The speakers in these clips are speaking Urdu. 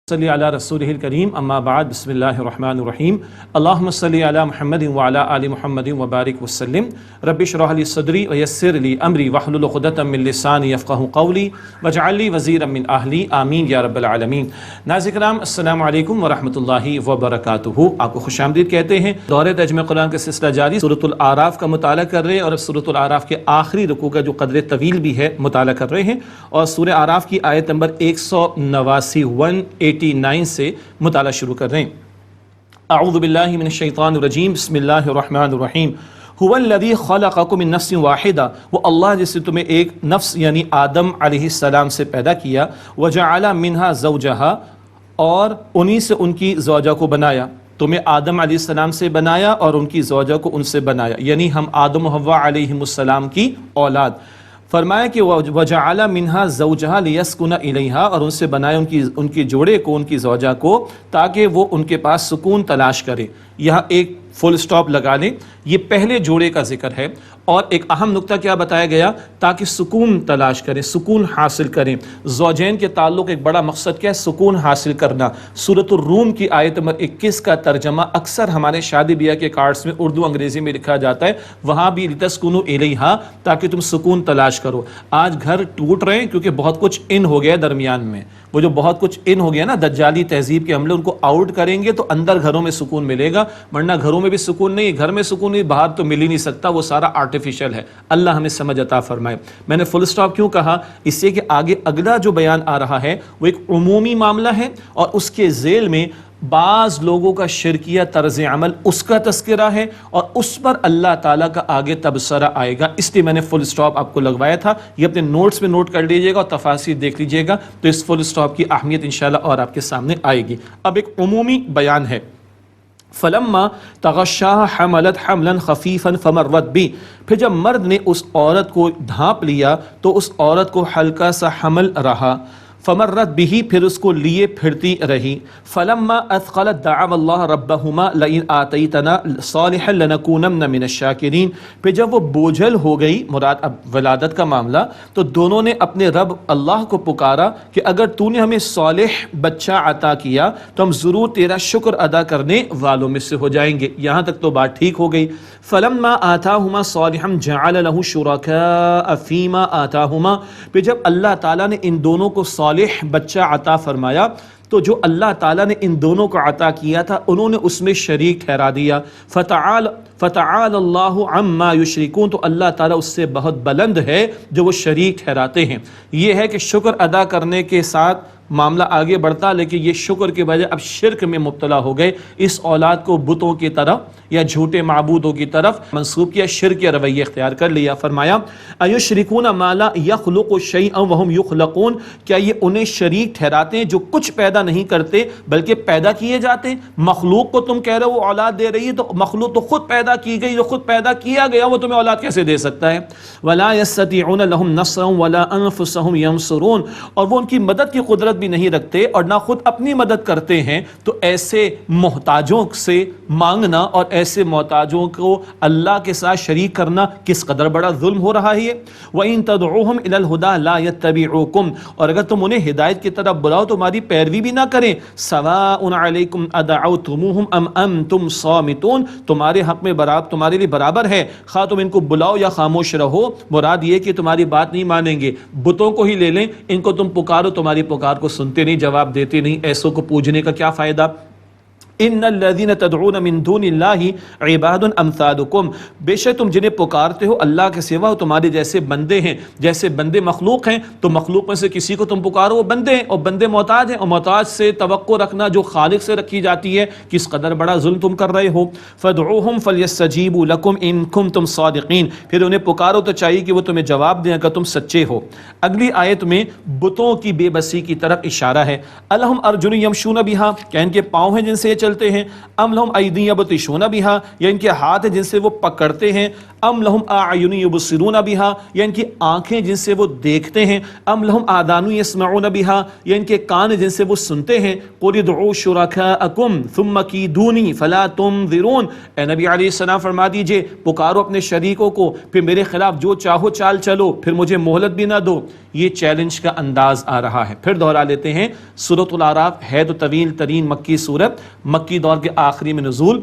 صلی علی رسولہ الکریم اما بعد بسم اللہ الرحمن الرحیم اللہم صلی علی محمد وعلی آل محمد وبارک وسلم رب اشرح لی صدری ویسر لی امری واحلل عقدۃ من لسانی یفقہوا قولی واجعل لی وزیرا من اہلی آمین یا رب العالمین۔ ناظرین کرام السلام علیکم ورحمۃ اللہ وبرکاتہ۔ آپ کو خوش آمدید کہتے ہیں۔ دورہ ترجمہ قرآن کا سلسلہ جاری، سورۃ الاعراف کا مطالعہ کر رہے ہیں اور سورۃ الاعراف کے آخری رکوع کا جو قدر طویل بھی ہے مطالعہ کر رہے ہیں اور سورہ اعراف کی آیت نمبر 189 سے مطالعہ شروع کر رہے ہیں۔ اعوذ باللہ من الشیطان الرجیم، بسم اللہ الرحمن الرحیم۔ هو الذی خلقکم من نفس واحدہ، وہ اللہ جس نے تمہیں ایک نفس یعنی آدم علیہ السلام سے پیدا کیا، وجعل منها زوجہا، اور انہی سے ان کی زوجہ کو بنایا۔ تمہیں آدم علیہ السلام سے بنایا اور ان کی زوجہ کو ان سے بنایا، یعنی ہم آدم و حوا علیہم السلام کی اولاد۔ فرمایا کہ وجعل منها زوجها ليسكن الیہا، اور ان سے بنایا ان کی جوڑے کو، ان کی زوجہ کو، تاکہ وہ ان کے پاس سکون تلاش کرے۔ یہاں ایک فل سٹاپ لگا لیں، یہ پہلے جوڑے کا ذکر ہے اور ایک اہم نقطہ کیا بتایا گیا؟ تاکہ سکون تلاش کریں، سکون حاصل کریں۔ زوجین کے تعلق ایک بڑا مقصد کیا ہے؟ سکون حاصل کرنا۔ سورۃ الروم کی آیت نمبر 21 کا ترجمہ اکثر ہمارے شادی بیاہ کے کارڈز میں اردو انگریزی میں لکھا جاتا ہے، وہاں بھی لتسکنوا الیہا، تاکہ تم سکون تلاش کرو۔ آج گھر ٹوٹ رہے ہیں کیونکہ بہت کچھ ان ہو گیا درمیان میں، وہ جو بہت کچھ ان ہو گیا نا، دجالی تہذیب کے حملے، ان کو آؤٹ کریں گے تو اندر گھروں میں سکون ملے گا، ورنہ گھروں میں بھی سکون نہیں، گھر میں سکون نہیں، باہر تو مل ہی نہیں سکتا، وہ سارا آرٹیفیشل ہے۔ اللہ ہمیں سمجھ عطا فرمائے۔ میں نے فل سٹاپ کیوں کہا؟ اس سے کہ آگے اگلا جو بیان آ رہا ہے وہ ایک عمومی معاملہ ہے اور اس کے ذیل میں بعض لوگوں کا شرکیہ طرز عمل، اس کا تذکرہ ہے اور اس پر اللہ تعالیٰ کا آگے تبصرہ آئے گا، اس لیے میں نے فل سٹاپ آپ کو لگوایا تھا۔ یہ اپنے نوٹس میں نوٹ کر لیجئے گا اور تفاصیل دیکھ لیجئے گا تو اس فل سٹاپ کی اہمیت انشاءاللہ اور آپ کے سامنے آئے گی۔ اب ایک عمومی بیان ہے۔ فلما تغشاها حملت حملا خفیفا فمرت بھی، پھر جب مرد نے اس عورت کو ڈھانپ لیا تو اس عورت کو ہلکا سا حمل رہا، فمرت بھی، پھر اس کو لیے پھرتی رہی۔ فلما اثقلت دعوا اللہ ربہما لئن آتیتنا صالحا لنکونن من الشاکرین، پھر جب وہ بوجھل ہو گئی، مراد اب ولادت کا معاملہ، تو دونوں نے اپنے رب اللہ کو پکارا کہ اگر تو نے ہمیں صالح بچہ عطا کیا تو ہم ضرور تیرا شکر ادا کرنے والوں میں سے ہو جائیں گے۔ یہاں تک تو بات ٹھیک ہو گئی۔ فلما آتاہما صالحا جعل له شرکاء فیما آتاہما، پھر جب اللہ تعالیٰ نے ان دونوں کو صالح بچہ عطا فرمایا تو جو اللہ تعالیٰ نے ان دونوں کو عطا کیا تھا انہوں نے اس میں شریک ٹھہرا دیا۔ فتعال اللہ عما یشرکون، تو اللہ تعالیٰ اس سے بہت بلند ہے جو وہ شریک ٹھہراتے ہیں۔ یہ ہے کہ شکر ادا کرنے کے ساتھ معاملہ آگے بڑھتا، لیکن یہ شکر کے بجائے اب شرک میں مبتلا ہو گئے، اس اولاد کو بتوں کی طرف یا جھوٹے معبودوں کی طرف منسوب کیا، شرک یا رویہ اختیار کر لیا۔ فرمایا ایشرکون ما لا یخلق شیئا وهم یخلقون، کیا یہ انہیں شریک ٹھہراتے ہیں جو کچھ پیدا نہیں کرتے بلکہ پیدا کیے جاتے ہیں؟ مخلوق کو تم کہہ رہے ہو اولاد دے رہی ہے، تو مخلوق تو خود پیدا کی گئی، جو خود پیدا کیا گیا وہ تمہیں اولاد کیسے دے سکتا ہے؟ ولا یستطیعون لهم نصرا ولا انفسهم ینصرون، اور وہ ان کی مدد کی قدرت بھی نہیں رکھتے اور نہ خود اپنی مدد کرتے ہیں، تو ایسے محتاجوں سے مانگنا اور ایسے محتاجوں کو اللہ کے ساتھ شریک کرنا کس قدر بڑا ظلم ہو رہا ہے یہ۔ وَإِن تَدْعُوهُمْ إِلَى الْهُدَى لَا يَتَّبِعُوكُمْ، اور اگر تم انہیں ہدایت کی طرف بلاؤ تو تمہاری پیروی بھی نہ کریں۔ سَوَاءٌ عَلَيْكُمْ أَدَعَوْتُمُوهُمْ أَمْ أَنْتُمْ صَامِتُونَ، تمہارے حق میں تمہارے لیے برابر ہے، خواہ تم ان کو بلاؤ یا خاموش رہو۔ مراد یہ کہ تمہاری بات نہیں مانیں گے، بتوں کو ہی لے لیں، ان کو تم پکارو، تمہاری پکار کو سنتے نہیں، جواب دیتے نہیں، ایسوں کو پوجنے کا کیا فائدہ؟ ان الذین تدعون من دون اللہ عباد امثالکم، بے شک تم جنہیں پکارتے ہو اللہ کے سوا تمہارے جیسے بندے ہیں، جیسے بندے مخلوق ہیں تو مخلوق میں سے کسی کو تم پکارو وہ بندے ہیں، اور بندے محتاج ہیں، اور محتاج سے توقع رکھنا جو خالق سے رکھی جاتی ہے، کس قدر بڑا ظلم تم کر رہے ہو۔ فادعوہم فلیستجیبوا لکم ان کنتم صادقین، پھر انہیں پکارو تو چاہیے کہ وہ تمہیں جواب دیں اگر تم سچے ہو۔ اگلی آیت میں بتوں کی بے بسی کی طرف اشارہ ہے۔ الہم ارجل یمشون بہا، کیا ان کے پاؤں ہیں جن سے یہ چلتے ہیں، ام لہم ایدی یبطشون بہا یا ان کے ہاتھ ہیں جن سے وہ پکڑتے ہیں، ام لہم اعین یبصرون بہا یا ان کی آنکھیں جن سے وہ دیکھتے ہیں، ام لہم آذان یسمعون بہا یا ان کے کان جن سے وہ سنتے ہیں، قل ادعوا شرکاءکم ثم کیدونی فلا تنظرون، اے نبی علیہ السلام فرما دیجئے پکارو اپنے شریکوں کو، پھر میرے خلاف جو چاہو چال چلو، پھر مجھے مہلت بھی نہ دو۔ یہ چیلنج کا انداز آ رہا ہے۔ پھر دہرا لیتے ہیں، سورۃ الاعراف ہے تو طویل ترین مکی سورت، مکی دور کے آخری میں نزول،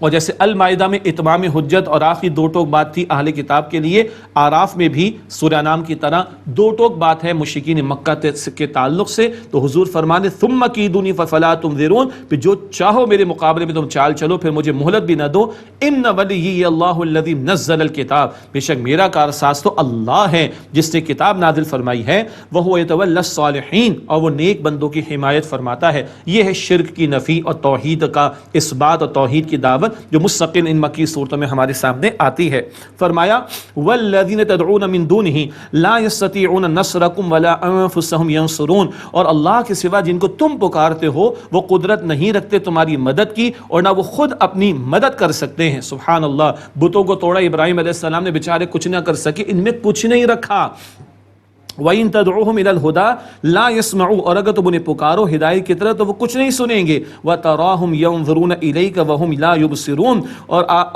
اور جیسے المائدہ میں اتمام حجت اور آخری دو ٹوک بات تھی اہل کتاب کے لیے، آراف میں بھی سورہ انعام کی طرح دو ٹوک بات ہے مشرکین مکہ کے تعلق سے۔ تو حضور فرمانے ثم کیدونی فلا تنظرون، پھر جو چاہو میرے مقابلے میں تم چال چلو، پھر مجھے مہلت بھی نہ دو۔ ان ولی اللہ الذی نزل الکتاب، بے شک میرا کارساز تو اللہ ہے جس نے کتاب نازل فرمائی ہے، وہو یتولی الصالحین، اور وہ نیک بندوں کی حمایت فرماتا ہے۔ یہ ہے شرک کی نفی اور توحید کا اثبات اور توحید کی دعوت جو مستقل ان مکی صورتوں میں ہمارے سامنے آتی ہے۔ فرمایا والذین تدعون من دونہ لا یستطیعون نصرکم ولا انفسہم ینصرون، اور اللہ کے سوا جن کو تم پکارتے ہو وہ قدرت نہیں رکھتے تمہاری مدد کی اور نہ وہ خود اپنی مدد کر سکتے ہیں۔ سبحان اللہ، بتوں کو توڑا ابراہیم علیہ السلام نے، بیچارے کچھ نہ کر سکے، ان میں کچھ نہیں رکھا۔ وَإِن تَدْعُوهُمْ إِلَى الْهُدَى لَا يَسْمَعُوا، اور اگر تم انہیں پکارو ہدایت کی طرف تو وہ کچھ نہیں سنیں گے۔ وَتَرَاهُمْ يَنظُرُونَ إِلَيْكَ وَهُمْ لَا يُبْصِرُونَ،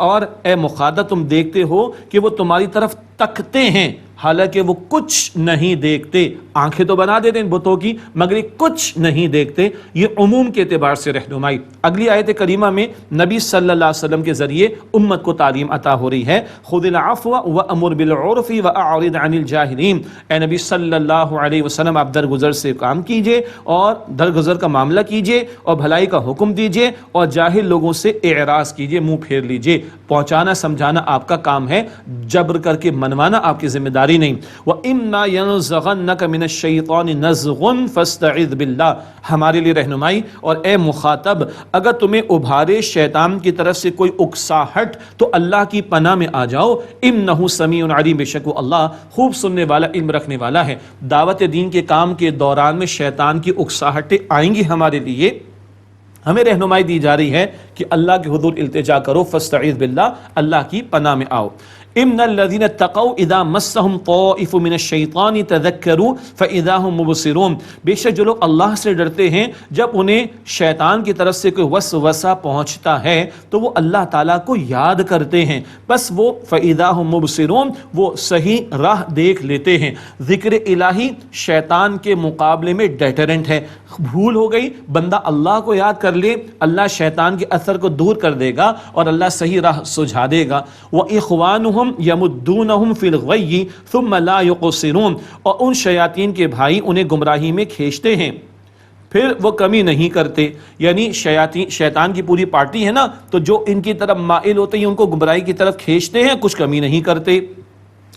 اور اے مخاطب تم دیکھتے ہو کہ وہ تمہاری طرف تکتے ہیں حالانکہ وہ کچھ نہیں دیکھتے۔ آنکھیں تو بنا دیتے ہیں بتوں کی مگر یہ کچھ نہیں دیکھتے۔ یہ عموم کے اعتبار سے رہنمائی۔ اگلی آیت کریمہ میں نبی صلی اللہ علیہ وسلم کے ذریعے امت کو تعلیم عطا ہو رہی ہے، خذ العفو وامر بالعرف واعرض عن الجاہلین، اے نبی صلی اللہ علیہ وسلم آپ درگزر سے کام کیجئے اور درگزر کا معاملہ کیجئے اور بھلائی کا حکم دیجئے اور جاہل لوگوں سے اعراض کیجئے، منہ پھیر لیجئے۔ پہنچانا سمجھانا آپ کا کام ہے، جبر کر کے منوانا آپ کی ذمہ داری نہیں۔ وَإِمَّا يَنزَغَنَّكَ مِنَ الشَّيْطَانِ نَزْغٌ فَاسْتَعِذْ بِاللَّهِ، ہمارے لیے رہنمائی، اور اے مخاطب اگر تمہیں ابھارے شیطان کی طرف سے کوئی اکساہٹ تو اللہ کی پناہ میں آ جاؤ، اِنَّهُ سَمِيعٌ عَلِيمٌ، بے شک وہ اللہ خوب سننے والا علم رکھنے والا ہے۔ دعوت دین کے کام کے دوران میں شیطان کی اکساہٹیں آئیں گی ہمارے لیے، ہمیں رہنمائی دی جا رہی ہے کہ اللہ کے حضور التجا کرو، فاستعیذ باللہ، اللہ کی پناہ میں آؤ۔ ان الذين اتقوا اذا مسهم طائف من الشيطان تذكروا فاذا هم مبصرون، بے شک جو لوگ اللہ سے ڈرتے ہیں جب انہیں شیطان کی طرف سے کوئی وسوسہ پہنچتا ہے تو وہ اللہ تعالیٰ کو یاد کرتے ہیں، بس وہ فاذا هم مبصرون، وہ صحیح راہ دیکھ لیتے ہیں۔ ذکر الہی شیطان کے مقابلے میں ڈیٹرنٹ ہے۔ بھول ہو گئی، بندہ اللہ کو یاد کر لے، اللہ شیطان کے اثر کو دور کر دے گا اور اللہ صحیح راہ سجھا دے گا۔ وَإِخْوَانُهُمْ يَمُدُّونَهُمْ فِي الْغَيِّ ثُمَّ لَا يُقْصِرُونَ، اور ان شیاطین کے بھائی انہیں گمراہی میں کھینچتے ہیں پھر وہ کمی نہیں کرتے۔ یعنی شیطان کی پوری پارٹی ہے نا، تو جو ان کی طرف مائل ہوتے ہیں ان کو گمراہی کی طرف کھینچتے ہیں، کچھ کمی نہیں کرتے۔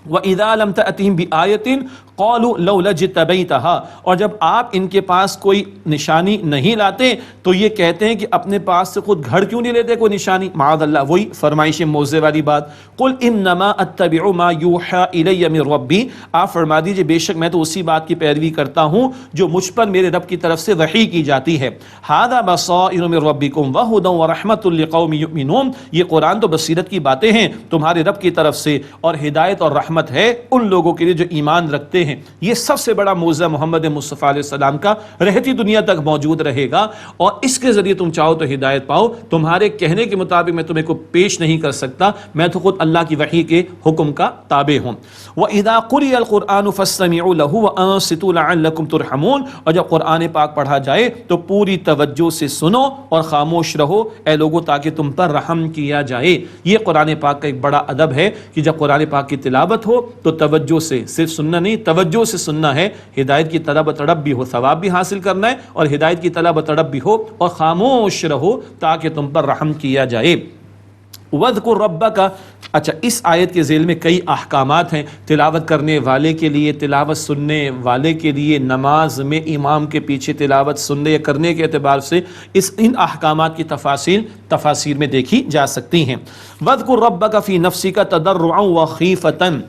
وَإِذَا لَمْ تَأْتِهِمْ بِآيَةٍ قَالُوا لَوْلَا اجْتَبَيْتَهَا، اور جب آپ ان کے پاس کوئی نشانی نہیں لاتے تو یہ کہتے ہیں کہ اپنے پاس سے خود گھڑ کیوں نہیں لیتے کوئی نشانی، معاذ اللہ، وہی فرمائش موزے والی بات۔ قُلْ إِنَّمَا أَتَّبِعُ مَا يُوحَى إِلَيَّ مِن رَبِّي، آپ فرما دیجئے بے شک میں تو اسی بات کی پیروی کرتا ہوں جو مجھ پر میرے رب کی طرف سے وحی کی جاتی ہے۔ هَذَا بَصَائِرُ مِن رَبِّكُمْ وَهُدًى وَرَحْمَةٌ لِقَوْمٍ يُؤْمِنُونَ، یہ قرآن تو بصیرت کی باتیں ہیں تمہارے رب کی طرف سے اور ہدایت اور رحمت ہے ان لوگوں کے لیے جو ایمان رکھتے ہیں۔ یہ سب سے بڑا موعظہ محمد مصطفیٰ علیہ السلام کا رہتی دنیا تک موجود رہے گا، اور اس کے ذریعے تم چاہو تو ہدایت پاؤ۔ تمہارے کہنے کے مطابق میں تمہیں کو پیش نہیں کر سکتا، میں تو خود اللہ کی وحی کے حکم کا تابع ہوں۔ وَإِذَا قُرِئَ الْقُرْآنُ فَاسْتَمِعُوا لَهُ وَأَنصِتُوا لَعَلَّكُمْ تُرْحَمُونَ، اور جب قرآن پاک پڑھا جائے تو پوری توجہ سے سنو اور خاموش رہو اے لوگو تاکہ تم پر رحم کیا جائے۔ یہ قرآن پاک کا ایک بڑا ادب ہے کہ جب قرآن پاک کی تلاوت ہو تو توجہ سے، صرف سننا نہیں، توجہ سے سننا ہے۔ ہدایت کی طلب و تڑپ بھی ہو، ثواب بھی حاصل کرنا ہے، اور ہدایت کی طلب و تڑپ بھی ہو، اور خاموش رہو تاکہ تم پر رحم کیا جائے۔ وَاذْكُرْ رَبَّكَ، اچھا اس آیت کے ذیل میں کئی احکامات ہیں تلاوت کرنے والے کے لیے، تلاوت سننے والے کے لیے، نماز میں امام کے پیچھے تلاوت سننے یا کرنے کے اعتبار سے ان احکامات کی تفاصیل میں دیکھی جا سکتی ہیں۔ وَاذْكُرْ رَبَّكَ فِي نَفْسِكَ تَضَرُّعًا وَخِيفَةً،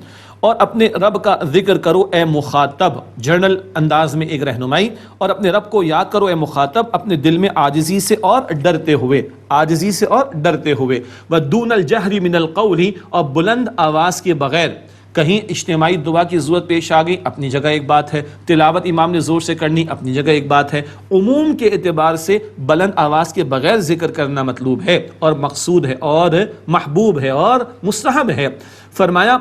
اور اپنے رب کا ذکر کرو اے مخاطب، جنرل انداز میں ایک رہنمائی، اور اپنے رب کو یاد کرو اے مخاطب اپنے دل میں عاجزی سے اور ڈرتے ہوئے، عاجزی سے اور ڈرتے ہوئے، وَدُونَ الْجَهْرِ مِنَ الْقَوْلِ، اور بلند آواز کے بغیر۔ کہیں اجتماعی دعا کی ضرورت پیش آ گئی، اپنی جگہ ایک بات ہے، تلاوت امام نے زور سے کرنی، اپنی جگہ ایک بات ہے، عموم کے اعتبار سے بلند آواز کے بغیر ذکر کرنا مطلوب ہے اور مقصود ہے اور محبوب ہے اور مستحب ہے۔ فرمایا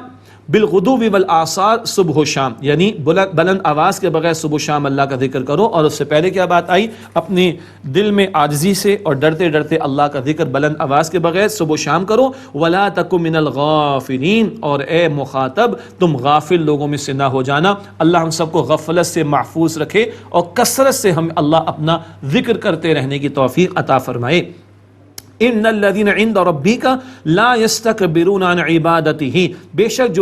بالغدو والآصال، صبح و شام، یعنی بلند آواز کے بغیر صبح و شام اللہ کا ذکر کرو، اور اس سے پہلے کیا بات آئی؟ اپنے دل میں عاجزی سے اور ڈرتے ڈرتے اللہ کا ذکر بلند آواز کے بغیر صبح و شام کرو۔ وَلَا تَكُن مِّنَ الْغَافِلِينَ، اور اے مخاطب تم غافل لوگوں میں سے نہ ہو جانا۔ اللہ ہم سب کو غفلت سے محفوظ رکھے اور کثرت سے ہم اللہ اپنا ذکر کرتے رہنے کی توفیق عطا فرمائے۔ ان الذين عند ربك لا يستكبرون عن عبادته، بے شک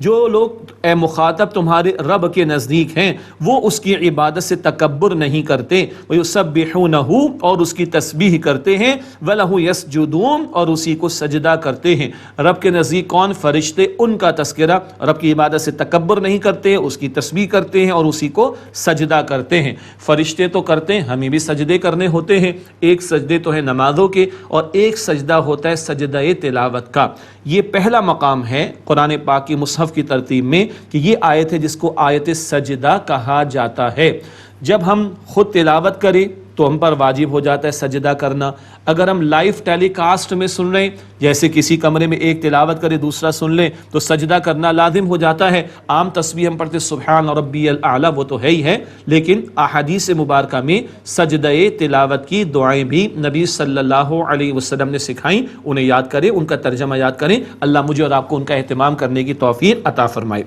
جو لوگ اے مخاطب تمہارے رب کے نزدیک ہیں وہ اس کی عبادت سے تکبر نہیں کرتے، وَيُسَبِّحُونَهُ، اور اس کی تسبیح کرتے ہیں، وَلَهُ يَسْجُدُونَ، اور اسی کو سجدہ کرتے ہیں۔ رب کے نزدیک کون؟ فرشتے، ان کا تذکرہ، رب کی عبادت سے تکبر نہیں کرتے، اس کی تسبیح کرتے ہیں اور اسی کو سجدہ کرتے ہیں۔ فرشتے تو کرتے ہیں، ہمیں بھی سجدے کرنے ہوتے ہیں، ایک سجدے تو ہے نمازوں کے اور ایک سجدہ ہوتا ہے سجدہ تلاوت کا۔ یہ پہلا مقام ہے قرآن پاک کی مصحف کی ترتیب میں کہ یہ آیت ہے جس کو آیت سجدہ کہا جاتا ہے۔ جب ہم خود تلاوت کریں تو ہم پر واجب ہو جاتا ہے سجدہ کرنا۔ اگر ہم لائیو ٹیلی کاسٹ میں سن رہے ہیں، جیسے کسی کمرے میں ایک تلاوت کرے دوسرا سن لیں، تو سجدہ کرنا لازم ہو جاتا ہے۔ عام تسبیح ہم پڑھتے سبحان ربی الاعلیٰ، وہ تو ہے ہی ہے، لیکن احادیث مبارکہ میں سجدہ تلاوت کی دعائیں بھی نبی صلی اللہ علیہ وسلم نے سکھائیں، انہیں یاد کریں، ان کا ترجمہ یاد کریں۔ اللہ مجھے اور آپ کو ان کا اہتمام کرنے کی توفیق عطا فرمائے۔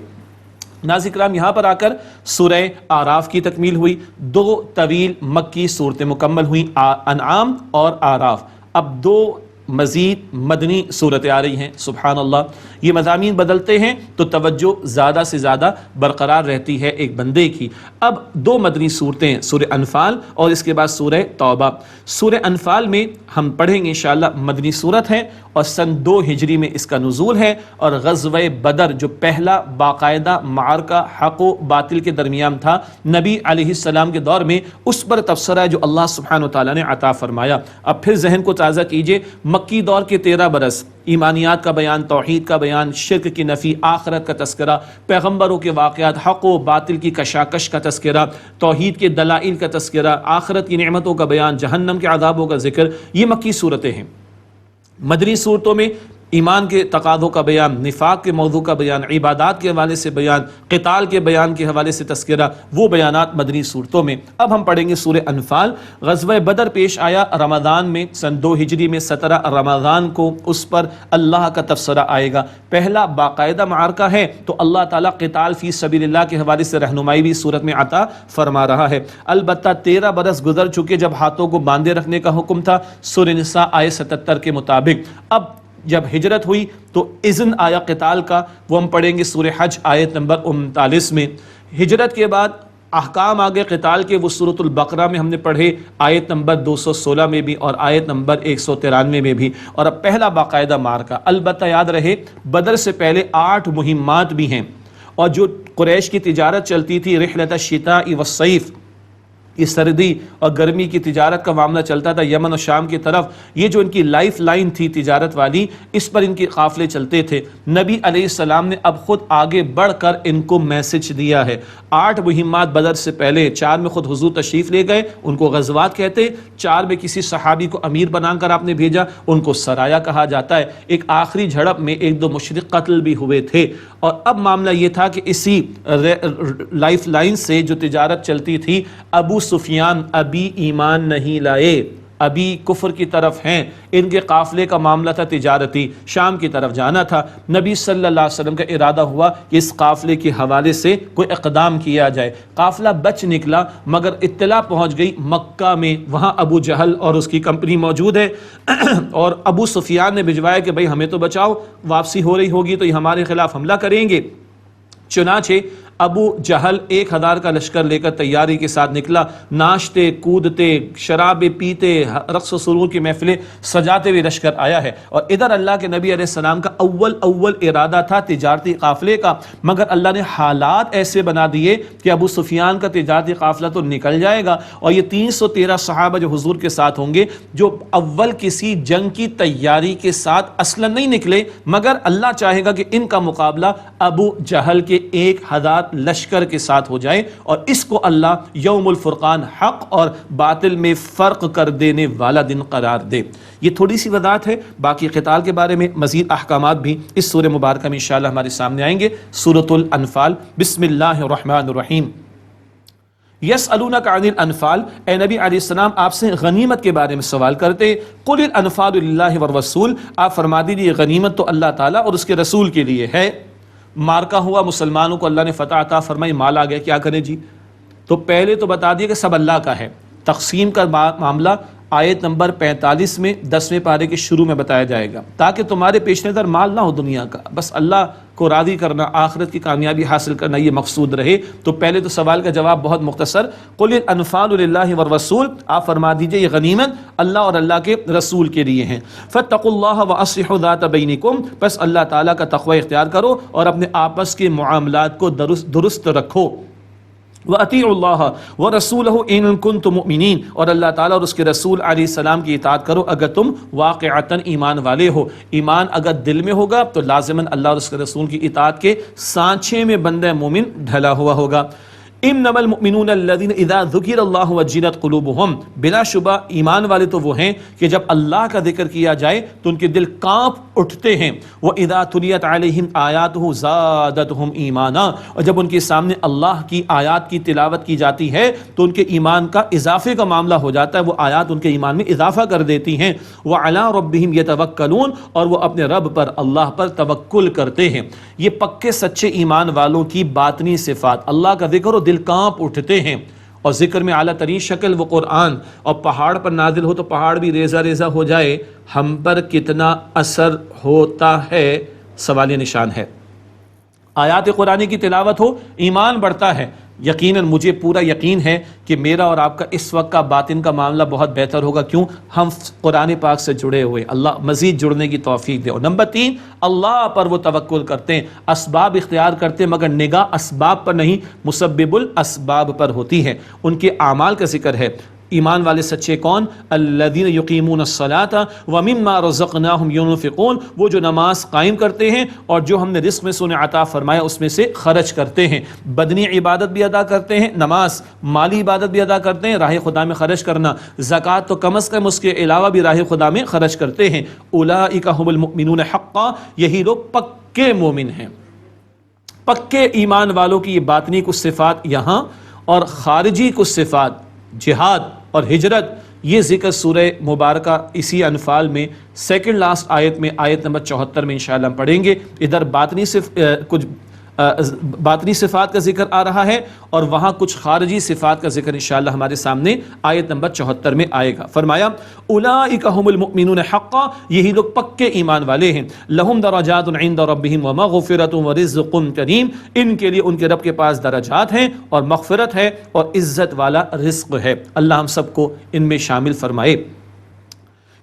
ناظرین کرام، یہاں پر آ کر سورہ اعراف کی تکمیل ہوئی، دو طویل مکی صورتیں مکمل ہوئیں، انعام اور اعراف۔ اب دو مزید مدنی صورتیں آ رہی ہیں۔ سبحان اللہ، یہ مضامین بدلتے ہیں تو توجہ زیادہ سے زیادہ برقرار رہتی ہے ایک بندے کی۔ اب دو مدنی صورتیں، سورہ انفال اور اس کے بعد سورہ توبہ۔ سورہ انفال میں ہم پڑھیں گے انشاءاللہ، مدنی صورت ہے اور سن 2 ہجری میں اس کا نزول ہے، اور غزوہ بدر جو پہلا باقاعدہ معرکہ حق و باطل کے درمیان تھا نبی علیہ السلام کے دور میں، اس پر تبصرہ ہے جو اللہ سبحانہ وتعالیٰ نے عطا فرمایا۔ اب پھر ذہن کو تازہ کیجئے، مکی دور کے 13 برس ایمانیات کا بیان، توحید کا بیان، شرک کی نفی، آخرت کا تذکرہ، پیغمبروں کے واقعات، حق و باطل کی کشاکش کا تذکرہ، توحید کے دلائل کا تذکرہ، آخرت کی نعمتوں کا بیان، جہنم کے عذابوں کا ذکر، یہ مکی صورتیں ہیں۔ مدنی صورتوں میں ایمان کے تقاضوں کا بیان، نفاق کے موضوع کا بیان، عبادات کے حوالے سے بیان، قتال کے بیان کے حوالے سے تذکرہ، وہ بیانات مدنی صورتوں میں۔ اب ہم پڑھیں گے سورہ انفال۔ غزوہ بدر پیش آیا رمضان میں، سن 2 ہجری میں 17 رمضان کو، اس پر اللہ کا تبصرہ آئے گا۔ پہلا باقاعدہ معرکہ ہے تو اللہ تعالیٰ قتال فی سبیل اللہ کے حوالے سے رہنمائی بھی صورت میں عطا فرما رہا ہے۔ البتہ 13 برس گزر چکے جب ہاتھوں کو باندھے رکھنے کا حکم تھا، سورہ نساء آیت 77 کے مطابق۔ اب جب ہجرت ہوئی تو اذن آیا قتال کا، وہ ہم پڑھیں گے سورہ حج آیت نمبر 39 میں۔ ہجرت کے بعد احکام آگے قتال کے، وہ سورۃ البقرہ میں ہم نے پڑھے آیت نمبر 216 میں بھی اور آیت نمبر 193 میں بھی، اور اب پہلا باقاعدہ معرکہ۔ البتہ یاد رہے بدر سے پہلے 8 مہمات بھی ہیں، اور جو قریش کی تجارت چلتی تھی رحلۃ الشتاء والصیف، یہ سردی اور گرمی کی تجارت کا معاملہ چلتا تھا یمن اور شام کی طرف، یہ جو ان کی لائف لائن تھی تجارت والی، اس پر ان کے قافلے چلتے تھے۔ نبی علیہ السلام نے اب خود آگے بڑھ کر ان کو میسج دیا ہے۔ 8 مہمات بدر سے پہلے، 4 میں خود حضور تشریف لے گئے، ان کو غزوات کہتے، 4 میں کسی صحابی کو امیر بنا کر آپ نے بھیجا، ان کو سرایا کہا جاتا ہے۔ ایک آخری جھڑپ میں 1-2 مشرک قتل بھی ہوئے تھے، اور اب معاملہ یہ تھا کہ اسی لائف لائن سے جو تجارت چلتی تھی، ابو سفیان ابھی ایمان نہیں لائے، ابھی کفر کی طرف ہیں، ان کے قافلے کا معاملہ تھا تجارتی، شام کی طرف جانا تھا۔ نبی صلی اللہ علیہ وسلم کا ارادہ ہوا کہ اس قافلے کے حوالے سے کوئی اقدام کیا جائے۔ قافلہ بچ نکلا، مگر اطلاع پہنچ گئی مکہ میں، وہاں ابو جہل اور اس کی کمپنی موجود ہے، اور ابو سفیان نے بھجوایا کہ بھئی ہمیں تو بچاؤ، واپسی ہو رہی ہوگی تو یہ ہمارے خلاف حملہ کریں گے۔ چنانچہ ابو جہل 1000 کا لشکر لے کر تیاری کے ساتھ نکلا، ناچتے کودتے شرابیں پیتے رقص و سرور کی محفلیں سجاتے ہوئے لشکر آیا ہے، اور ادھر اللہ کے نبی علیہ السلام کا اول ارادہ تھا تجارتی قافلے کا، مگر اللہ نے حالات ایسے بنا دیے کہ ابو سفیان کا تجارتی قافلہ تو نکل جائے گا، اور یہ 313 صحابہ جو حضور کے ساتھ ہوں گے، جو اول کسی جنگ کی تیاری کے ساتھ اصلا نہیں نکلے، مگر اللہ چاہے گا کہ ان کا مقابلہ ابو جہل کے 1000 لشکر کے ساتھ ہو جائے، اور اس کو اللہ یوم الفرقان حق اور باطل میں فرق کر دینے والا دن قرار دے۔ یہ تھوڑی سی وضاحت ہے، باقی قتال کے بارے میں مزید احکامات بھی اس سورہ مبارکہ میں انشاءاللہ ہمارے سامنے آئیں گے۔ سورۃ الانفال، بسم اللہ الرحمن الرحیم۔ یسألونک عن الانفال، اے نبی علیہ السلام آپ سے غنیمت کے بارے میں سوال کرتے، قل الانفال للہ والرسول، آپ فرما دیجیے غنیمت تو اللہ تعالیٰ اور اس کے رسول کے لیے ہے۔ مارکا ہوا، مسلمانوں کو اللہ نے فتح عطا فرمائی، مال آ گیا، کیا کریں جی؟ تو پہلے تو بتا دیا کہ سب اللہ کا ہے۔ تقسیم کا معاملہ آیت نمبر 45 میں 10ویں پارے کے شروع میں بتایا جائے گا، تاکہ تمہارے پیش نظر مال نہ ہو دنیا کا، بس اللہ کو راضی کرنا، آخرت کی کامیابی حاصل کرنا، یہ مقصود رہے۔ تو پہلے تو سوال کا جواب بہت مختصر، قل الانفال للہ والرسول، آپ فرما دیجئے یہ غنیمت اللہ اور اللہ کے رسول کے لیے ہیں۔ فاتقوا اللہ واصلحوا ذات بینکم، پس اللہ تعالیٰ کا تقوی اختیار کرو اور اپنے آپس کے معاملات کو درست رکھو۔ وَأَطِيعُوا اللَّهَ وَرَسُولَهُ إِن كُنتُم مُؤْمِنِينَ، اور اللہ تعالیٰ اور اس کے رسول علیہ السلام کی اطاعت کرو اگر تم واقعتاً ایمان والے ہو۔ ایمان اگر دل میں ہوگا تو لازماً اللہ اور اس کے رسول کی اطاعت کے سانچے میں بندہ مومن ڈھلا ہوا ہوگا۔ انما المؤمنون الذين اذا ذکر اللہ وجلت قلوبهم، بلا شبہ ایمان والے تو وہ ہیں کہ جب اللہ کا ذکر کیا جائے تو ان کے دل کانپ اٹھتے ہیں۔ وَإِذَا تُلِيَتْ عَلَيْهِمْ آيَاتُهُ زَادَتْهُمْ ایمانا، اور جب ان کے سامنے اللہ کی آیات کی تلاوت کی جاتی ہے تو ان کے ایمان کا اضافے کا معاملہ ہو جاتا ہے، وہ آیات ان کے ایمان میں اضافہ کر دیتی ہیں۔ وَعَلَىٰ رَبِّهِمْ يَتَوَكَّلُونَ، اور وہ اپنے رب پر، اللہ پر توکل کرتے ہیں۔ یہ پکے سچے ایمان والوں کی باطنی صفات، اللہ کا ذکر و دل کانپ اٹھتے ہیں، اور ذکر میں اعلیٰ ترین شکل وہ قرآن، اور پہاڑ پر نازل ہو تو پہاڑ بھی ریزہ ریزہ ہو جائے، ہم پر کتنا اثر ہوتا ہے سوال نشان ہے۔ آیات قرآن کی تلاوت ہو، ایمان بڑھتا ہے۔ یقیناً مجھے پورا یقین ہے کہ میرا اور آپ کا اس وقت کا باطن کا معاملہ بہت بہتر ہوگا، کیوں؟ ہم قرآن پاک سے جڑے ہوئے، اللہ مزید جڑنے کی توفیق دے۔ اور نمبر 3، اللہ پر وہ توکل کرتے ہیں، اسباب اختیار کرتے ہیں، مگر نگاہ اسباب پر نہیں، مسبب الاسباب پر ہوتی ہے۔ ان کے اعمال کا ذکر ہے۔ ایمان والے سچے کون؟ الذین یقیمون الصلاۃ ومما رزقناہم ينفقون، وہ جو نماز قائم کرتے ہیں اور جو ہم نے رزق میں سے انہیں عطا فرمایا اس میں سے خرچ کرتے ہیں۔ بدنی عبادت بھی ادا کرتے ہیں، نماز، مالی عبادت بھی ادا کرتے ہیں، راہ خدا میں خرچ کرنا، زکوٰۃ تو کم از کم اس کے علاوہ بھی راہ خدا میں خرچ کرتے ہیں۔ اولئک هم المؤمنون حقا، یہی لوگ پکے مومن ہیں۔ پکے ایمان والوں کی یہ باطنی کچھ صفات یہاں، اور خارجی کچھ صفات جہاد اور ہجرت، یہ ذکر سورہ مبارکہ اسی انفال میں سیکنڈ لاسٹ آیت میں، آیت نمبر 74 میں انشاءاللہ ہم پڑھیں گے۔ ادھر کچھ باطنی صفات کا ذکر آ رہا ہے، اور وہاں کچھ خارجی صفات کا ذکر انشاءاللہ ہمارے سامنے آیت نمبر 74 میں آئے گا۔ فرمایا اولئک هم المؤمنون حقا، یہی لوگ پکے ایمان والے ہیں۔ لہم درجات عند ربہم ومغفرۃ ورزق کریم، ان کے لیے ان کے رب کے پاس درجات ہیں اور مغفرت ہے اور عزت والا رزق ہے۔ اللہ ہم سب کو ان میں شامل فرمائے۔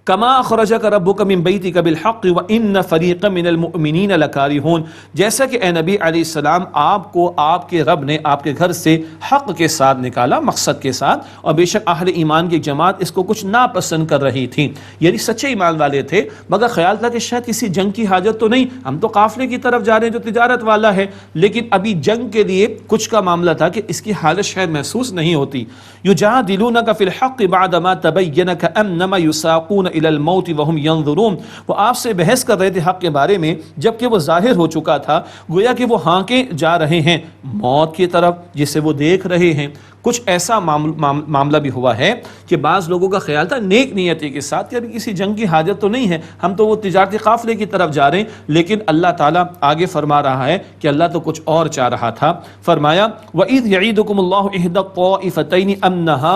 کما اخرجک ربک من بیتک بالحق وان فریقا من المؤمنین لکارہون، جیسا کہ اے نبی علیہ السلام آپ کو آپ کے رب نے آپ کے گھر سے حق کے ساتھ نکالا، مقصد کے ساتھ، اور بے شک اہل ایمان کی جماعت اس کو کچھ ناپسند کر رہی تھی، یعنی سچے ایمان والے تھے، مگر خیال تھا کہ شاید کسی جنگ کی حاجت تو نہیں، ہم تو قافلے کی طرف جا رہے ہیں جو تجارت والا ہے، لیکن ابھی جنگ کے لیے کچھ کا معاملہ تھا کہ اس کی حالت شاید محسوس نہیں ہوتی۔ یجادلونک فی الحق بعدما تبین کانما یساقون الی الموت وهم ينظرون، وہ آپ سے بحث کر رہے تھے حق کے بارے میں جبکہ وہ ظاہر ہو چکا تھا، گویا کہ وہ ہانکے جا رہے ہیں موت کی طرف جسے وہ دیکھ رہے ہیں۔ کچھ ایسا معاملہ بھی ہوا ہے کہ بعض لوگوں کا خیال تھا نیک نیتی کے ساتھ کہ ابھی کسی جنگ کی حاجت تو نہیں ہے، ہم تو وہ تجارتی قافلے کی طرف جا رہے ہیں، لیکن اللہ تعالیٰ آگے فرما رہا ہے کہ اللہ تو کچھ اور چاہ رہا تھا۔ فرمایا وَإِذْ يَعِيدُكُمُ اللَّهُ إِحْدَى الطَّائِفَتَيْنِ أَنَّهَا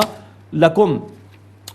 لَكُمْ،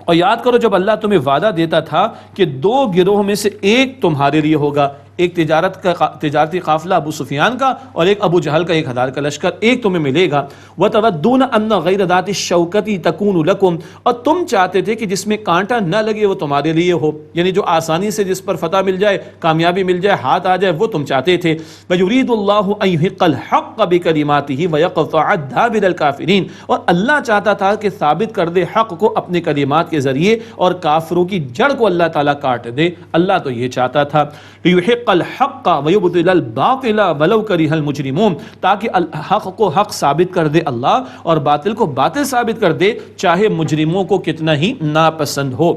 اور یاد کرو جب اللہ تمہیں وعدہ دیتا تھا کہ دو گروہ میں سے ایک تمہارے لیے ہوگا، ایک تجارتی قافلہ ابو سفیان کا اور ایک ابو جہل کا 1000 کا لشکر ایک تمہیں ملے گا. وَتَوَدُّونَ أَنَّ غَيْرَ ذَاتِ الشَّوْكَةِ تَكُونُ لَكُمْ، اور تم چاہتے تھے کہ جس میں کانٹا نہ لگے وہ تمہارے لیے ہو، یعنی جو آسانی سے جس پر فتح مل جائے، کامیابی مل جائے، ہاتھ آ جائے، وہ تم چاہتے تھے. وَيُرِيدُ اللَّهُ أَن يُحِقَّ الْحَقَّ بِكَلِمَاتِهِ وَيَقْطَعَ دَابِرَ الْكَافِرِينَ، اور اللہ چاہتا تھا کہ ثابت کر دے حق کو اپنے کلمات کے ذریعے اور کافروں کی جڑ کو اللہ تعالیٰ کاٹ دے. اللہ تو یہ چاہتا تھا لِيُحِقَّ الْحَقَّ وَيُبْطِلَ الْبَاطِلَ وَلَوْ كَرِهَ الْمُجْرِمُونَ، تاکہ حق کو حق ثابت کر دے اللہ اور باطل کو باطل ثابت کر دے، چاہے مجرموں کو کتنا ہی ناپسند ہو.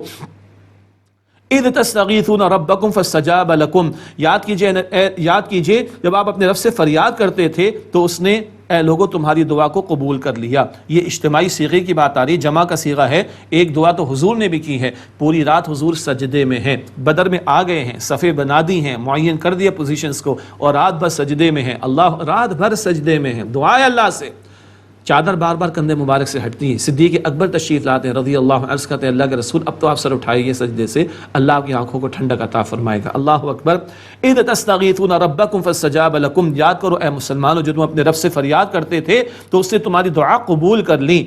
اِذْ تَسْتَغِيثُونَ رَبَّكُمْ فَاسْتَجَابَ لَكُمْ، یاد کیجئے جب آپ اپنے رب سے فریاد کرتے تھے تو اس نے اے لوگوں تمہاری دعا کو قبول کر لیا. یہ اجتماعی صیغے کی بات آ رہی، جمع کا صیغہ ہے. ایک دعا تو حضور نے بھی کی ہے، پوری رات حضور سجدے میں ہیں، بدر میں آ گئے ہیں، صفیں بنا دی ہیں، معین کر دیا پوزیشنز کو، اور رات بھر سجدے میں ہیں. اللہ رات بھر سجدے میں ہیں، دعائیں اللہ سے. چادر بار بار کندھے مبارک سے ہٹتی ہے. صدیق اکبر تشریف لاتے ہیں رضی اللہ عنہ، عرض کرتے ہیں اللہ کے رسول اب تو آپ سر اٹھائیے سجدے سے، اللہ آپ کی آنکھوں کو ٹھنڈک عطا فرمائے گا. اللہ اکبر. اذ تستغیثون ربکم فاستجاب لکم، یاد کرو اے مسلمانوں جو تم اپنے رب سے فریاد کرتے تھے تو اس نے تمہاری دعا قبول کر لی.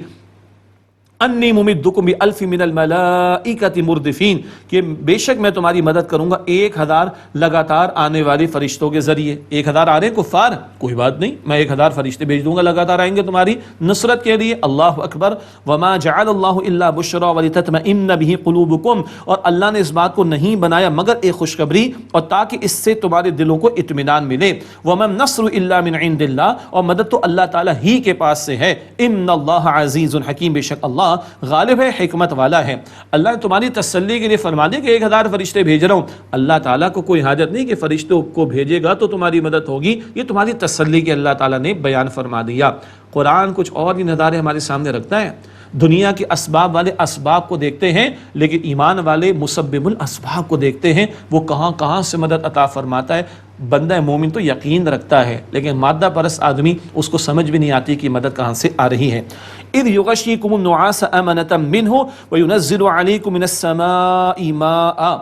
انی ممدکم بألف من الملائکۃ مردفین، کہ بے شک میں تمہاری مدد کروں گا 1000 لگاتار آنے والے فرشتوں کے ذریعے. 1000 آ رہے ہیں کفار، کوئی بات نہیں، میں 1000 فرشتے بھیج دوں گا، لگاتار آئیں گے تمہاری نصرت کے لیے. اللہ اکبر. وما جعل اللہ الا بشرا ولتطمئن به قلوبکم، اور اللہ نے اس بات کو نہیں بنایا مگر ایک خوشخبری اور تاکہ اس سے تمہارے دلوں کو اطمینان ملے. وما النصر الا من عند اللہ، اور مدد تو اللہ تعالیٰ ہی کے پاس سے ہے. ان اللہ عزیز حکیم، بے شک اللہ غالب ہے، حکمت والا ہے. اللہ نے تمہاری تسلی کے لیے فرما دیا کہ 1000 فرشتے بھیج رہا ہوں. اللہ تعالیٰ کو کوئی حاجت نہیں کہ فرشتوں کو بھیجے گا تو تمہاری مدد ہوگی، یہ تمہاری تسلی کے اللہ تعالیٰ نے بیان فرما دیا. قرآن کچھ اور ہی نظارے ہمارے سامنے رکھتا ہے. دنیا کے اسباب والے اسباب کو دیکھتے ہیں، لیکن ایمان والے مسبب الاسباب کو دیکھتے ہیں، وہ کہاں کہاں سے مدد عطا فرماتا ہے. بندہ مومن تو یقین رکھتا ہے، لیکن مادہ پرست آدمی اس کو سمجھ بھی نہیں آتی کہ مدد کہاں سے آ رہی ہے. اذ یغشیکم النعاس امنۃ منہ وینزل علیکم من السماء ماء،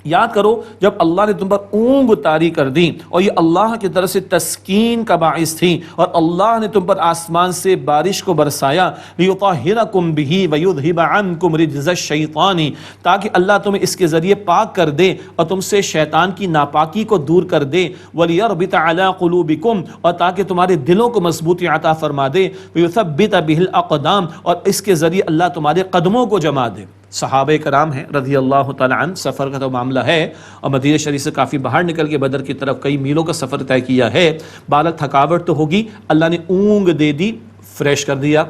یاد کرو جب اللہ نے تم پر اونگ طاری کر دی اور یہ اللہ کی طرف سے تسکین کا باعث تھی، اور اللہ نے تم پر آسمان سے بارش کو برسایا. لیطہرکم بہ ویذھب عنکم رجز الشیطان، تاکہ اللہ تمہیں اس کے ذریعے پاک کر دے اور تم سے شیطان کی ناپاکی کو دور کر دے. ولیربط علی قلوبکم، اور تاکہ تمہارے دلوں کو مضبوطی عطا فرما دے. ویثبت بہ الاقدام، اور اس کے ذریعے اللہ تمہارے قدموں کو جما دے. صحابہ کرام ہیں رضی اللہ تعالیٰ عنہ، سفر کا تو معاملہ ہے اور مدینہ شریف سے کافی باہر نکل کے بدر کی طرف کئی میلوں کا سفر طے کیا ہے. بالغ تھکاوٹ تو ہوگی، اللہ نے اونگ دے دی، فریش کر دیا.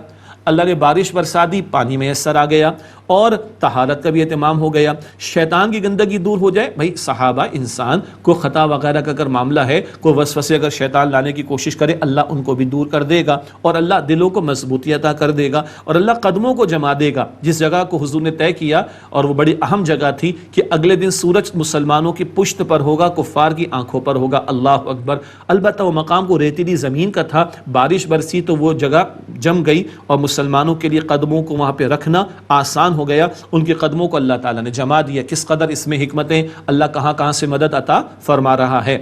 اللہ نے بارش برسا دی، پانی میسر آ گیا، اور طہارت کا بھی اہتمام ہو گیا. شیطان کی گندگی دور ہو جائے. بھائی صحابہ انسان کو خطا وغیرہ کا اگر معاملہ ہے، کوئی وسوسے اگر شیطان لانے کی کوشش کرے، اللہ ان کو بھی دور کر دے گا، اور اللہ دلوں کو مضبوطی عطا کر دے گا، اور اللہ قدموں کو جما دے گا. جس جگہ کو حضور نے طے کیا، اور وہ بڑی اہم جگہ تھی کہ اگلے دن سورج مسلمانوں کی پشت پر ہوگا، کفار کی آنکھوں پر ہوگا. اللہ اکبر. البتہ وہ مقام کو ریتیلی زمین کا تھا، بارش برسی تو وہ جگہ جم گئی اور مسلمانوں کے لیے قدموں کو وہاں پہ رکھنا آسان ہو گیا. ان کے قدموں کو اللہ تعالیٰ نے جما دیا. کس قدر اس میں حکمتیں، اللہ کہاں کہاں سے مدد عطا فرما رہا ہے.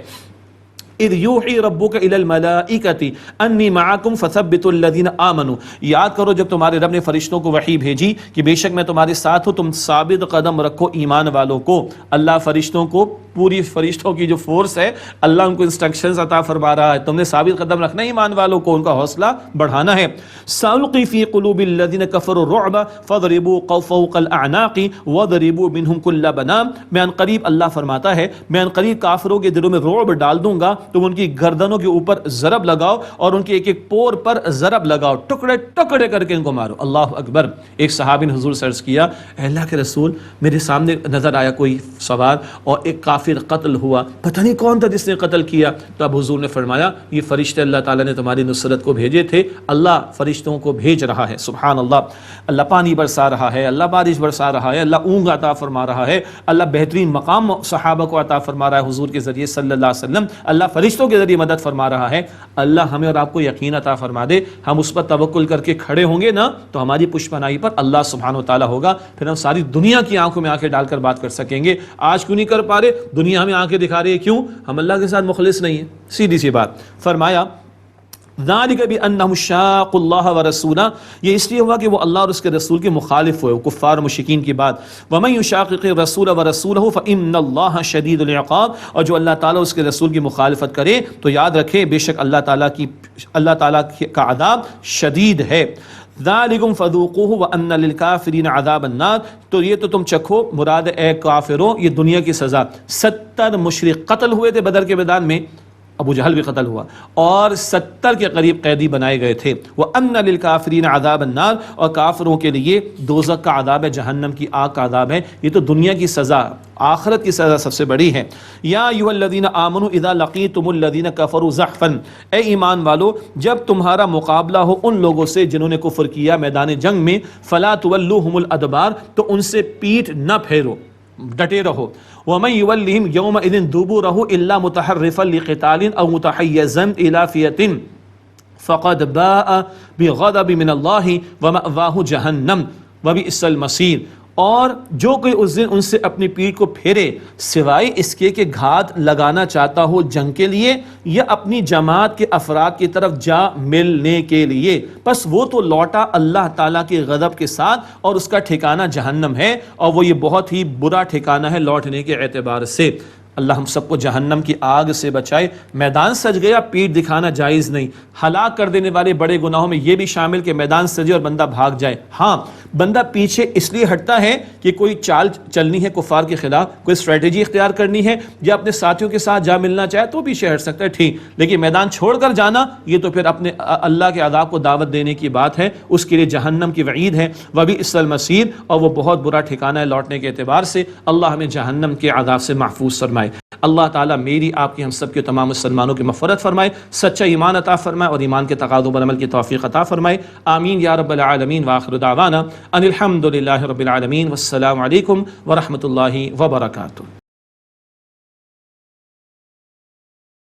اذ یوحی ربک الی الملائکۃ انی معکم فثبتوا الذین آمنوا، یاد کرو جب تمہارے رب نے فرشتوں کو وحی بھیجی کہ بے شک میں تمہارے ساتھ ہوں، تم ثابت قدم رکھو ایمان والوں کو. اللہ فرشتوں کو، پوری فرشتوں کی جو فورس ہے، اللہ ان کو انسٹرکشنز عطا فرما رہا ہے، تم نے ثابت قدم رکھنا ہے ایمان والوں کو، ان کا حوصلہ بڑھانا ہے. سألقی فی قلوب الذین کفروا الرعب فاضربوا فوق الاعناق واضربوا منهم کل بنان، میں ان قریب اللہ فرماتا ہے میں ان قریب کافروں کے دلوں میں رعب ڈال دوں گا، تم ان کی گردنوں کے اوپر ضرب لگاؤ اور ان کے ایک ایک پور پر ضرب لگاؤ، ٹکڑے ٹکڑے کر کے ان کو مارو. اللہ اکبر. ایک صحابی نے حضور سے عرض کیا اے اللہ کے رسول، میرے سامنے نظر آیا کوئی سوار اور ایک کافر قتل ہوا، پتہ نہیں کون تھا جس نے قتل کیا. تو اب حضور نے فرمایا یہ فرشتے اللہ تعالیٰ نے تمہاری نصرت کو بھیجے تھے، اللہ فرشتوں کو بھیج رہا ہے. سبحان اللہ. اللہ پانی برسا رہا ہے، اللہ بارش برسا رہا ہے، اللہ اونگ عطا فرما رہا ہے، اللہ بہترین مقام صحابہ کو عطا فرما رہا ہے حضور کے ذریعے صلی اللہ علیہ وسلم، اللہ فرشتوں کے ذریعے مدد فرما رہا ہے. اللہ ہمیں اور آپ کو یقین عطا فرما دے، ہم اس پر توکل کر کے کھڑے ہوں گے نا تو ہماری پشپناہی پر اللہ سبحانہ و تعالیٰ ہوگا، پھر ہم ساری دنیا کی آنکھوں میں آنکھیں ڈال کر بات کر سکیں گے. آج کیوں نہیں کر پا رہے؟ دنیا ہمیں آنکھیں دکھا رہی ہے، کیوں؟ ہم اللہ کے ساتھ مخلص نہیں ہیں، سیدھی سی بات۔ فرمایا ذالک بانہم شاقوا اللہ ورسولہ، یہ اس لیے ہوا کہ وہ اللہ اور اس کے رسول کے مخالف ہوئے، کفار مشرکین کی بات۔ ومن یشاقق الرسول ورسولہ فان اللہ شدید العقاب، اور جو اللہ تعالیٰ اس کے رسول کی مخالفت کرے تو یاد رکھے بے شک اللہ تعالیٰ کا عذاب شدید ہے۔ ذالکم فذوقوہ وان للکافرین عذاب النار، تو یہ تو تم چکھو، مراد اے کافروں یہ دنیا کی سزا۔ 70 مشرک قتل ہوئے تھے بدر کے میدان میں، ابو جہل بھی قتل ہوا، اور 70 کے قریب قیدی بنائے گئے تھے۔ وَأَنَّ لِلْكَافِرِينَ عَذَابَ النَّارِ، اور کافروں کے لیے دوزخ کا عذاب ہے، جہنم کی آگ کا عذاب ہے۔ یہ تو دنیا کی سزا، آخرت کی سزا سب سے بڑی ہے۔ یا ایھا الذین آمنوا اذا لقیتم الذین کفروا زحفا، اے ایمان والو جب تمہارا مقابلہ ہو ان لوگوں سے جنہوں نے کفر کیا میدان جنگ میں، فلا تولوہم الادبار، تو ان سے پیٹھ نہ پھیرو، ڈٹے رہو۔ وَمَن يُوَلِّهِمْ يَوْمَئِذٍ دُبُرَهُ إِلَّا مُتَحَرِّفًا لِقِتَالٍ أَوْ مُتَحَيِّزًا إِلَىٰ فِئَةٍ فَقَدْ بَاءَ بِغَضَبٍ مِّنَ اللَّهِ وَمَأْوَاهُ جَهَنَّمُ وَبِئْسَ الْمَصِيرُ، اور جو کوئی اس دن ان سے اپنی پیٹھ کو پھیرے سوائے اس کے کہ گھات لگانا چاہتا ہو جنگ کے لیے یا اپنی جماعت کے افراد کی طرف جا ملنے کے لیے، بس وہ تو لوٹا اللہ تعالیٰ کے غضب کے ساتھ، اور اس کا ٹھکانہ جہنم ہے، اور وہ یہ بہت ہی برا ٹھکانہ ہے لوٹنے کے اعتبار سے۔ اللہ ہم سب کو جہنم کی آگ سے بچائے۔ میدان سج گیا، پیٹھ دکھانا جائز نہیں۔ ہلاک کر دینے والے بڑے گناہوں میں یہ بھی شامل کہ میدان سجے اور بندہ بھاگ جائے۔ ہاں بندہ پیچھے اس لیے ہٹتا ہے کہ کوئی چال چلنی ہے کفار کے خلاف، کوئی اسٹریٹجی اختیار کرنی ہے، یا اپنے ساتھیوں کے ساتھ جا ملنا چاہے تو پیچھے ہٹ سکتا ہے، ٹھیک، لیکن میدان چھوڑ کر جانا یہ تو پھر اپنے اللہ کے عذاب کو دعوت دینے کی بات ہے، اس کے لیے جہنم کی وعید ہے، وبئس المصیر، اور وہ بہت برا ٹھکانہ ہے لوٹنے کے اعتبار سے۔ اللہ ہمیں جہنم کے عذاب سے محفوظ فرمائے۔ اللہ تعالیٰ میری، آپ کی، ہم سب کے تمام مسلمانوں کی مغفرت فرمائے، سچا ایمان عطا فرمائے، اور ایمان کے تقاضوں پر عمل کی توفیق عطا فرمائے۔ آمین یا رب العالمین۔ وآخر دعوانا ان الحمد للہ رب العالمین، والسلام علیکم ورحمۃ اللہ وبرکاتہ۔